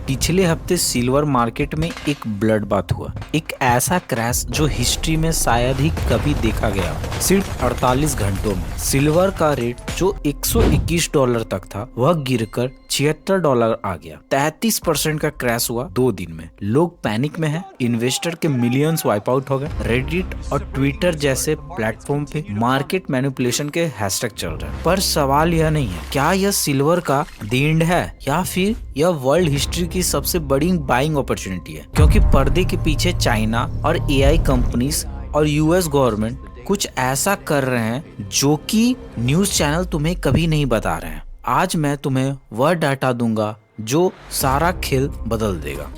पिछले हफ्ते silver market में एक ब्लड बाथ हुआ, एक ऐसा क्रैश जो हिस्ट्री में शायद ही कभी देखा गया हो। सिर्फ 48 घंटों में सिल्वर का रेट जो $121 तक था वह गिरकर $76 आ गया। 33% का क्रैश हुआ 2 दिन में। लोग पैनिक में हैं, इन्वेस्टर के मिलियंस वाइप आउट हो गए। रेडिट और ट्विटर जैसे प्लेटफॉर्म पे मार्केट मैनिपुलेशन के हैशटैग चल रहे हैं। पर सवाल यह नहीं है क्या यह सिल्वर का द एंड है या फिर यह वर्ल्ड हिस्ट्री की सबसे बड़ी बाइंग अपॉर्चुनिटी है, क्योंकि पर्दे के पीछे चाइना और एआई कंपनीज और यूएस गवर्नमेंट कुछ ऐसा कर रहे हैं जो कि न्यूज चैनल तुम्हें कभी नहीं बता रहे हैं। आज मैं तुम्हें वह डाटा दूंगा जो सारा खेल बदल देगा।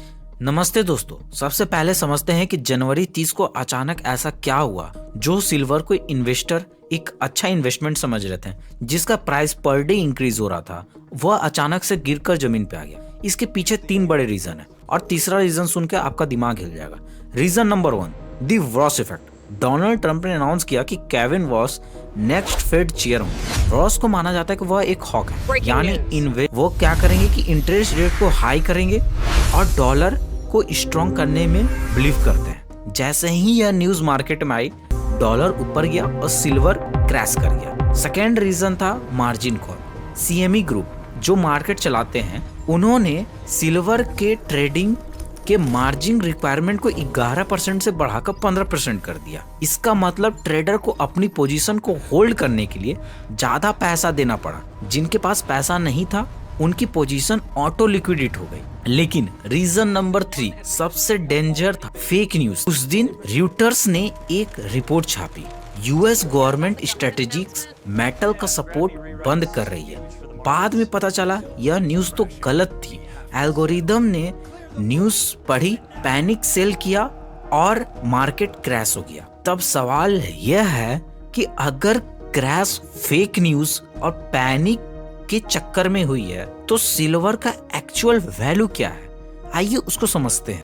नमस्ते दोस्तों, सबसे पहले समझते हैं कि जनवरी 30 को अचानक ऐसा क्या हुआ जो सिल्वर को इन्वेस्टर एक अच्छा इन्वेस्टमेंट समझ रहे थे, जिसका प्राइस पर डे इंक्रीज हो रहा था, वह अचानक से गिरकर जमीन पे आ गया। इसके पीछे 3 बड़े रीजन है और तीसरा रीजन सुन के आपका दिमाग हिल जाएगा। Reason number 1, the Ross effect. Donald Trump ने अनाउंस किया कि Kevin Ross next Fed chair होंगे। रॉस को माना जाता है कि वह एक हॉक है, यानी वो क्या करेंगे कि इंटरेस्ट रेट को हाई करेंगे और डॉलर को स्ट्रॉन्ग करने में बिलीव करते हैं। जैसे ही यह न्यूज मार्केट में आई, डॉलर ऊपर गया और सिल्वर क्रैश कर गया। सेकेंड रीजन था मार्जिन कॉल। सीएमई ग्रुप जो मार्केट चलाते हैं, उन्होंने सिल्वर के ट्रेडिंग के मार्जिन रिक्वायरमेंट को 11% से बढ़ाकर 15% कर दिया। इसका मतलब ट्रेडर को अपनी पोजीशन को होल्ड करने के लिए ज्यादा पैसा देना पड़ा। जिनके पास पैसा नहीं था उनकी पोजीशन ऑटो लिक्विडेट हो गई। लेकिन रीजन नंबर 3 सबसे डेंजर था, फेक न्यूज। उस दिन रॉयटर्स ने एक रिपोर्ट छापी, यूएस गवर्नमेंट स्ट्रेटेजिक मेटल का सपोर्ट बंद कर रही है। बाद में पता चला यह न्यूज तो गलत थी। एल्गोरिदम ने न्यूज पढ़ी, पैनिक सेल किया और मार्केट क्रैश हो गया। तब सवाल यह है कि अगर क्रैश फेक न्यूज और पैनिक के चक्कर में हुई है तो सिल्वर का एक्चुअल वैल्यू क्या है? आइए उसको समझते हैं।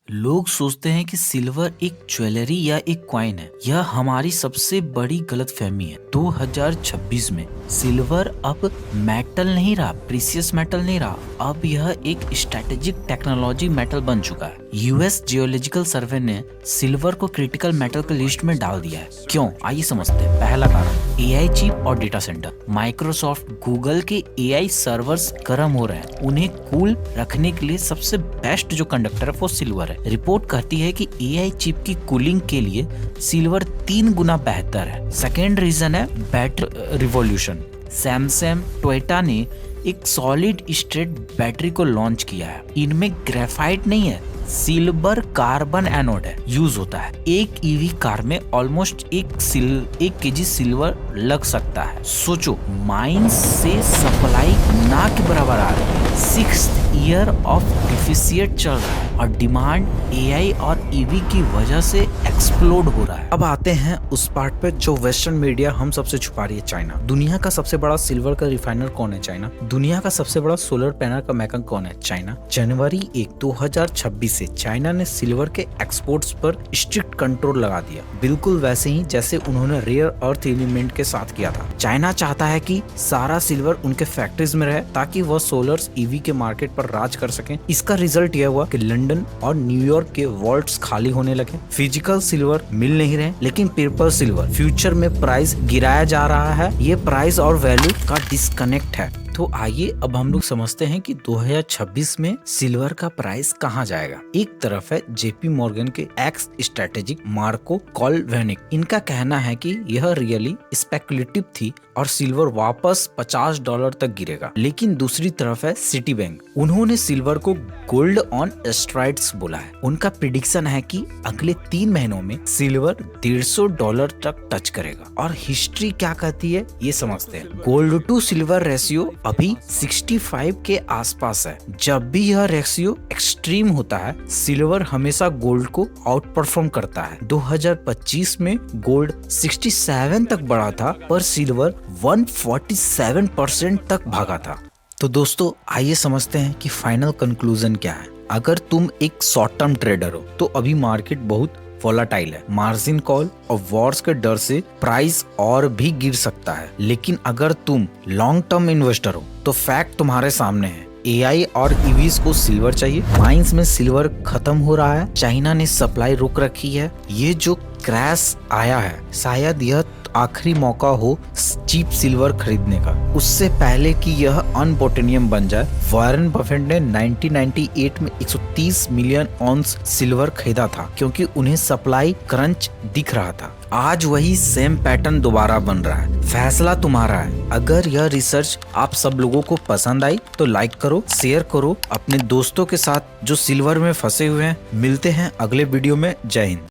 लोग सोचते हैं कि सिल्वर एक ज्वेलरी या एक कॉइन है। यह हमारी सबसे बड़ी गलतफहमी है। 2026 में सिल्वर अब मेटल नहीं रहा, प्रीशियस मेटल नहीं रहा, अब यह एक स्ट्रेटेजिक टेक्नोलॉजी मेटल बन चुका है। यूएस जियोलॉजिकल सर्वे ने सिल्वर को क्रिटिकल मेटल के लिस्ट में डाल दिया है। क्यों? आइए समझते हैं। पहला कारण, एआई चिप और डेटा सेंटर। माइक्रोसॉफ्ट, गूगल के एआई सर्वर्स गर्म हो रहे हैं। उन्हें कूल रखने के लिए सबसे बेस्ट जो कंडक्टर है वो सिल्वर है। रिपोर्ट कहती है कि एआई चिप की कूलिंग के लिए सिल्वर 3 गुना बेहतर है। सेकेंड रीजन है बैटरी रिवॉल्यूशन। सैमसंग, टोयोटा ने एक सॉलिड स्टेट बैटरी को लॉन्च किया है। इनमें ग्रेफाइट नहीं है, सिल्वर कार्बन एनोड है यूज होता है। एक ईवी कार में ऑलमोस्ट 1 केजी सिल्वर लग सकता है। सोचो, माइन से सप्लाई ना के बराबर आ रही है। 6th ईयर ऑफ डिफिसिट चल रहा है और डिमांड एआई और ईवी की वजह से एक्सप्लोड हो रहा है। अब आते हैं उस पार्ट पे जो वेस्टर्न मीडिया हम सबसे छुपा रही है, चाइना। दुनिया का सबसे बड़ा सिल्वर का रिफाइनर कौन है? चाइना। दुनिया का सबसे बड़ा सोलर पैनल का मेकर कौन है? चाइना। जनवरी 1, 2026 से चाइना ने सिल्वर के एक्सपोर्ट्स पर स्ट्रिक्ट कंट्रोल लगा दिया, बिल्कुल वैसे ही जैसे उन्होंने रेयर अर्थ एलिमेंट के साथ किया था। चाइना चाहता है कि सारा सिल्वर उनके फैक्ट्रीज में रहे ताकि वह सोलर ईवी के मार्केट पर राज कर सके। इसका रिजल्ट यह हुआ कि लंदन और न्यूयॉर्क के वॉल्ट्स खाली होने लगे। फिजिकल सिल्वर मिल नहीं रहे, लेकिन पेपर सिल्वर फ्यूचर में प्राइस गिराया जा रहा है। ये प्राइस और वैल्यू का डिस्कनेक्ट है। तो आइए अब हम लोग समझते हैं कि 2026 में सिल्वर का प्राइस कहां जाएगा। एक तरफ है जेपी मॉर्गन के एक्स स्ट्रेटेजिक मार्को कॉलवेनिक। इनका कहना है कि यह रियली स्पेकुलेटिव थी और सिल्वर वापस $50 तक गिरेगा। लेकिन दूसरी तरफ है सिटी बैंक। उन्होंने सिल्वर को गोल्ड ऑन स्टेरॉइड्स बोला है। उनका प्रिडिक्शन है कि अगले 3 महीनों में सिल्वर $150 तक टच करेगा। और हिस्ट्री क्या कहती है ये समझते हैं। गोल्ड टू सिल्वर रेशियो अभी 65 के आसपास है। जब भी यह रेशियो एक्सट्रीम होता है, सिल्वर हमेशा गोल्ड को आउट परफॉर्म करता है। 2025 में गोल्ड 67 तक बढ़ा था, पर सिल्वर 147% तक भागा था। तो दोस्तों, आइए समझते हैं कि फाइनल कंक्लूजन क्या है। अगर तुम एक शॉर्ट टर्म ट्रेडर हो तो अभी मार्केट बहुत वोलाटाइल है। मार्जिन कॉल और वॉर्स के डर से प्राइस और भी गिर सकता है। लेकिन अगर तुम लॉन्ग टर्म इन्वेस्टर हो तो फैक्ट तुम्हारे सामने है। एआई और ईवीज को सिल्वर चाहिए। माइंस में सिल्वर खत्म हो रहा है, चाइना ने सप्लाई रोक रखी है। ये जो क्रैश आया है शायद यह आखिरी मौका हो चीप सिल्वर खरीदने का, उससे पहले कि यह अनपोटेनियम बन जाए। वॉरेन बफेट ने 1998 में 130 मिलियन ऑन्स सिल्वर खरीदा था क्योंकि उन्हें सप्लाई क्रंच दिख रहा था। आज वही सेम पैटर्न दोबारा बन रहा है। फैसला तुम्हारा है। अगर यह रिसर्च आप सब लोगों को पसंद आई तो लाइक करो, शेयर करो अपने दोस्तों के साथ जो सिल्वर में फंसे हुए हैं। मिलते हैं अगले वीडियो में। जय हिंद।